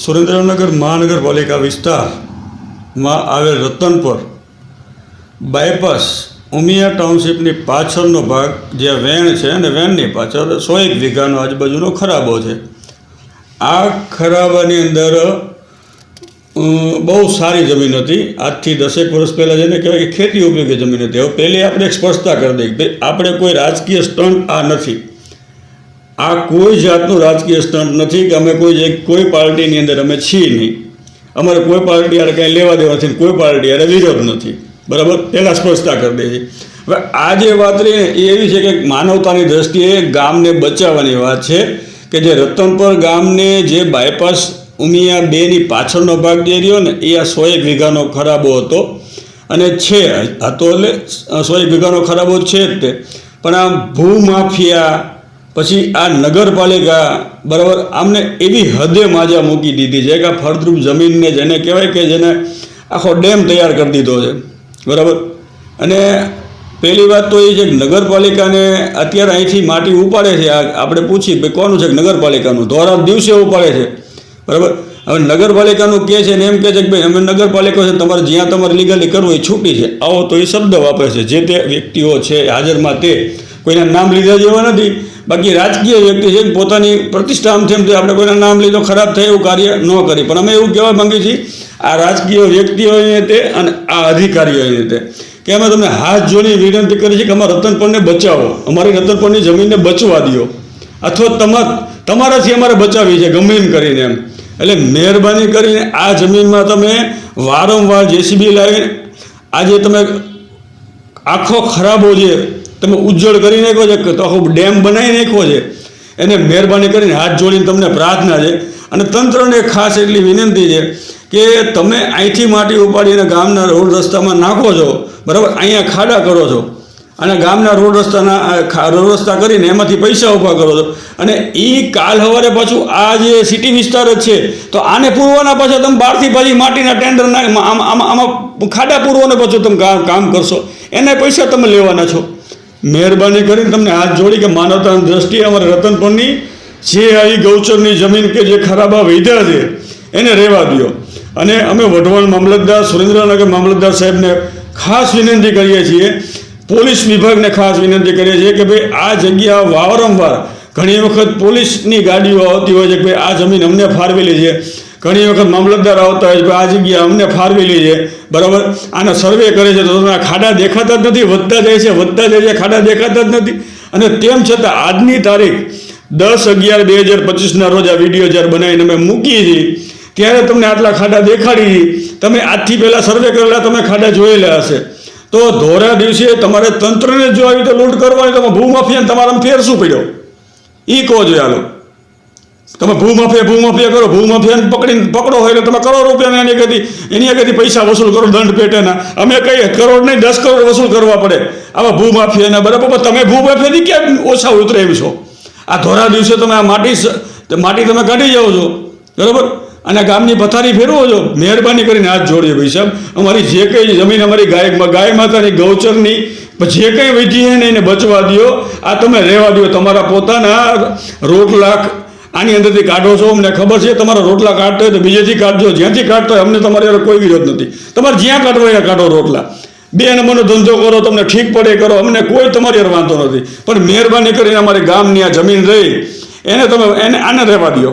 સુરેન્દ્રનગર મહાનગરપાલિકા વિસ્તારમાં આવેલ રતનપર બાયપાસ ઉમિયા ટાઉનશીપની પાછળનો ભાગ જે વેણ છે અને વેણની પાછળ 101 વીઘાનો આજુબાજુનો ખરાબો છે. આ ખરાબાની અંદર બહુ સારી જમીન હતી. આજથી 10 વર્ષ પહેલાં જેને કહેવાય કે ખેતી ઉપયોગી જમીન હતી. હવે પહેલી આપણે એક સ્પષ્ટતા કરી દઈએ કે આપણે કોઈ રાજકીય સ્ટન્ટ આ નથી. આ કોઈ જાતનું રાજકીય સ્ટન્ટ નથી કે અમે કોઈ પાર્ટીની અંદર અમે છીએ નહીં. અમારે કોઈ પાર્ટી યારે કંઈ લેવા દેવા નથી, કોઈ પાર્ટી યારે વિરોધ નથી. બરાબર, પહેલાં સ્પષ્ટતા કરી દઈએ છીએ. હવે આ જે વાત રહી એ એવી છે કે માનવતાની દ્રષ્ટિએ ગામને બચાવવાની વાત છે કે જે રતનપર ગામને જે બાયપાસ ઉમિયા 2ની પાછળનો ભાગ જે રહ્યો ને એ આ 101 વીઘાનો ખરાબો હતો અને છે હતો. એટલે 101 વીઘાનો ખરાબો છે જ તે. પણ આ ભૂમાફિયા પછી આ નગરપાલિકા બરાબર આમને એવી હદે માજા મૂકી દીધી છે કે આ ફળદ્રુપ જમીનને જેને કહેવાય કે જેને આખો ડેમ તૈયાર કરી દીધો છે. બરાબર. અને પહેલી વાત તો એ છે કે નગરપાલિકાને અત્યારે અહીંથી માટી ઉપાડે છે. આપણે પૂછીએ ભાઈ કોનું છે કે નગરપાલિકાનું, ધોરા દિવસે ઉપાડે છે. બરાબર. હવે નગરપાલિકાનું કહે છે ને એમ કહે છે કે ભાઈ અમે નગરપાલિકા છે, તમારે જ્યાં તમારે લીગલી કરવું એ છૂટી છે. આવો તો એ શબ્દ વાપરે છે. જે તે વ્યક્તિઓ છે હાજરમાં તે કોઈના નામ લીધા જેવા નથી. બાકી રાજકીય વ્યક્તિ છે પોતાની પ્રતિષ્ઠા આમ તેમ આપણે કોઈના નામ લીધો ખરાબ થાય એવું કાર્ય ન કરી. પણ અમે એવું કહેવા માંગીએ છીએ આ રાજકીય વ્યક્તિઓને તે અને આ અધિકારીઓને તે કે અમે તમને હાથ જોડી વિનંતી કરી છે કે અમારા રતનપરને બચાવો, અમારી રતનપરની જમીનને બચવા દો, અથવા તમારાથી અમારે બચાવી છે ગમે એમ કરીને એમ. એટલે મહેરબાની કરીને આ જમીનમાં તમે વારંવાર જેસીબી લાવીને આજે તમે આખો ખરાબો છે તમે ઉજ્જળ કરી નાખ્યો છે, તો આખો ડેમ બનાવી નાખ્યો છે. એને મહેરબાની કરીને હાથ જોડીને તમને પ્રાર્થના છે. અને તંત્રને ખાસ એટલી વિનંતી છે કે તમે અહીંથી માટી ઉપાડીને ગામના રોડ રસ્તામાં નાખો છો. બરાબર, અહીંયા ખાડા કરો છો અને ગામના રોડ રસ્તા કરીને એમાંથી પૈસા ઊભા કરો છો. અને એ કાલ સવારે પાછું આ જે સિટી વિસ્તાર જ છે તો આને પૂરવાના પાછા તમે બહારથી પાછી માટીના ટેન્ડર આમાં ખાડા પૂરવાને પાછું તમે કામ કરશો, એના પૈસા તમે લેવાના છો. મહેરબાની કરીને તમને હાથ જોડી કે માનવતાની દ્રષ્ટિએ અમારે રતનપરની જે આવી ગૌચરની જમીન કે જે ખરાબા વૈધા છે એને રહેવા દો. અને અમે વઢવાણ મામલતદાર, સુરેન્દ્રનગર મામલતદાર સાહેબને ખાસ વિનંતી કરીએ છીએ, પોલીસ વિભાગને ખાસ વિનંતી કરીએ છીએ કે ભાઈ આ જગ્યા વારંવાર ઘણી વખત પોલીસની ગાડીઓ આવતી હોય છે કે ભાઈ આ જમીન અમને ફાળવેલી છે. ઘણી વખત મામલતદાર આવતા હોય છે આ જગ્યા અમને ફાળવેલી છે. બરાબર, આના સર્વે કરે છે તો આ ખાડા દેખાતા જ નથી, વધતા જાય છે, ખાડા દેખાતા જ નથી. અને તેમ છતાં આજની તારીખ 10/11/2025ના રોજ આ વિડીયો જ્યારે બનાવીને અમે મૂકીએ છીએ ત્યારે તમને આટલા ખાડા દેખાડી. તમે આજથી પહેલાં સર્વે કરેલા તમે ખાડા જોયેલા હશે. તો ધોરા દિવસે તમારે તંત્રને જો આવી રીતે લૂંટ કરવાની તો ભૂમાફિયાને તમારા ફેર શું પડ્યો એ કહો જોઈએ. હાલો તમે ભૂમાફિયા કરો, ભૂમાફિયાને પકડો હોય એટલે તમે કરોડ રૂપિયાના એની આગળથી પૈસા વસૂલ કરો દંડ પેટેના. અમે કહીએ કરોડ નહીં 10 કરોડ વસૂલ કરવા પડે આવા ભૂમાફિયાના. બરાબર, તમે ભૂમાફિયાથી કેમ ઓછા ઉતરે એમ છો? આ ધોરા દિવસે તમે આ માટી તમે કાઢી જાઓ છો. બરાબર, અને ગામની પથારી ફેરવો છો. મહેરબાની કરીને હાથ જોડીએ ભાઈ સાહેબ, અમારી જે કંઈ જમીન અમારી ગાય માતાની ગૌચરની જે કંઈ વધી છે ને એને બચવા દો. આ તમે રહેવા દો. તમારા પોતાના રોટલા આની અંદરથી કાઢો છો, અમને ખબર છે. તમારા રોટલા કાઢતો હોય તો બીજેથી કાઢજો, જ્યાંથી કાઢતો હોય અમને તમારે કોઈ વિરોધ નથી. તમારે જ્યાં કાઢવો ત્યાં કાઢો રોટલા. 2 નંબરનો ધંધો કરો, તમને ઠીક પડે કરો, અમને કોઈ તમારી વાંધો નથી. પણ મહેરબાની કરીને અમારી ગામની આ જમીન રહી એને આને રહેવા દો.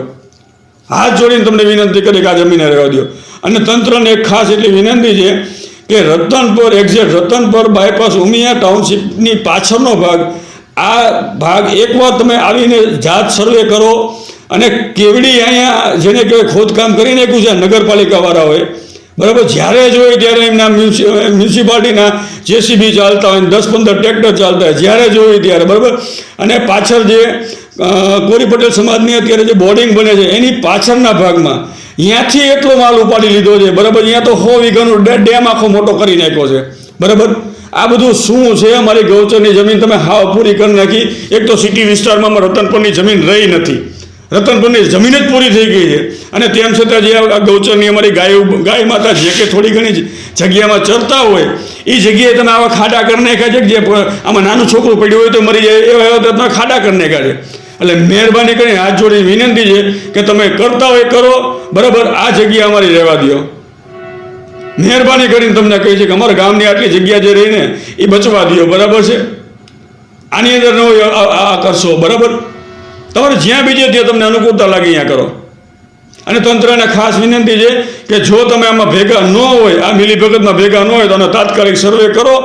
હાથ જોડીને તમને વિનંતી કરી કે આ જમીને રહેવા દો. અને તંત્રને એક ખાસ એટલી વિનંતી છે કે રતનપર બાયપાસ ઉમિયા ટાઉનશીપની પાછળનો ભાગ, આ ભાગ એકવાર તમે આવીને જાત સર્વે કરો. અને કેવડી અહીંયા જેને કહેવાય ખોદકામ કરી નાખ્યું છે નગરપાલિકાવાળાઓએ. બરાબર, જ્યારે જોઈએ ત્યારે એમના મ્યુનિસિપાલિટીના જેસીબી ચાલતા હોય, 10-15 ટ્રેક્ટર ચાલતા હોય જ્યારે જોઈએ ત્યારે. બરાબર, અને પાછળ જે કોરી પટેલ સમાજની અત્યારે જે બોર્ડિંગ બને છે એની પાછળના ભાગમાં અહીંયાથી એટલો માલ ઉપાડી લીધો છે. બરાબર, અહીંયા તો 100 વીઘાનો ડેમ આખો મોટો કરી નાખ્યો છે. બરાબર, આ બધું શું છે? અમારી ગૌચરની જમીન તમે હાવ પૂરી કરી નાખી. એક તો સિટી વિસ્તારમાં રતનપરની જમીન રહી નથી, રતનપરની જમીન જ પૂરી થઈ ગઈ છે. અને તેમ છતાં જે આ ગૌચરની અમારી ગાય માતા જે કે થોડી ઘણી જગ્યામાં ચરતા હોય એ જગ્યાએ તમે આવા ખાડા કરી નાખ્યા છે. જે આમાં નાનું છોકરું પડ્યું હોય તો મરી જાય એવા તમે ખાડા કરી નાખ્યા છે. એટલે મહેરબાની કરીને હાથ જોડી વિનંતી છે કે તમે કરતા હોય કરો, બરાબર, આ જગ્યા અમારી રહેવા દો. મહેરબાની કરીને તમને કહે છે કે અમારા ગામની આટલી જગ્યા જે રહીને એ બચવા દો, બરાબર છે. આની અંદર ન હોય આ કરશો, બરાબર. તમારે જ્યાં બીજે ત્યાં તમને અનુકૂળતા લાગે અહીંયા કરો. અને તંત્રને ખાસ વિનંતી છે કે જો તમે આમાં ભેગા ન હોય, આ મિલીભગતમાં ભેગા ન હોય તો તાત્કાલિક સર્વે કરો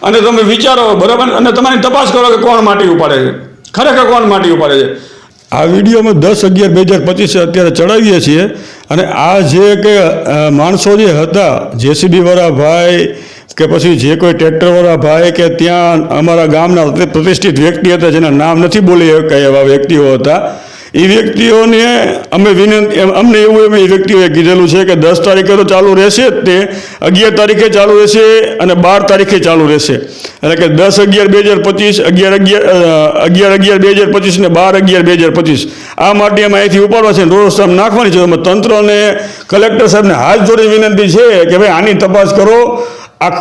અને તમે વિચારો, બરાબર, અને તમારી તપાસ કરો કે કોણ માટી ઉપાડે છે, ખરેખર કોણ માટી ઉપાડે છે. આ વિડીયોમાં 10/11/2025 અત્યારે ચડાવીએ છીએ. અને આ જે કે માણસો જે હતા, જેસીબીવાળા ભાઈ કે પછી જે કોઈ ટ્રેક્ટરવાળા ભાઈ કે ત્યાં અમારા ગામના પ્રતિષ્ઠિત વ્યક્તિ હતા, જેના નામ નથી બોલી શકાય એવા વ્યક્તિઓ હતા, એ વ્યક્તિઓને અમે અમને એવું એ વ્યક્તિઓએ કીધેલું છે કે 10 તારીખે તો ચાલુ રહેશે જ, તે 11 તારીખે ચાલુ રહેશે અને 12 તારીખે ચાલુ રહેશે. એટલે કે 10/11/2025, 11/11/2025 ને 12/11/2025 આ માટે અમે અહીંથી ઉપાડવા છે, રોડ રસ્તા નાખવાની છે. અમે તંત્રને, કલેક્ટર સાહેબને હાથ જોડી વિનંતી છે કે ભાઈ આની તપાસ કરો. આ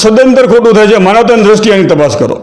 સદંતર ખોટું થાય છે, માનવતાની દ્રષ્ટિએ આની તપાસ કરો.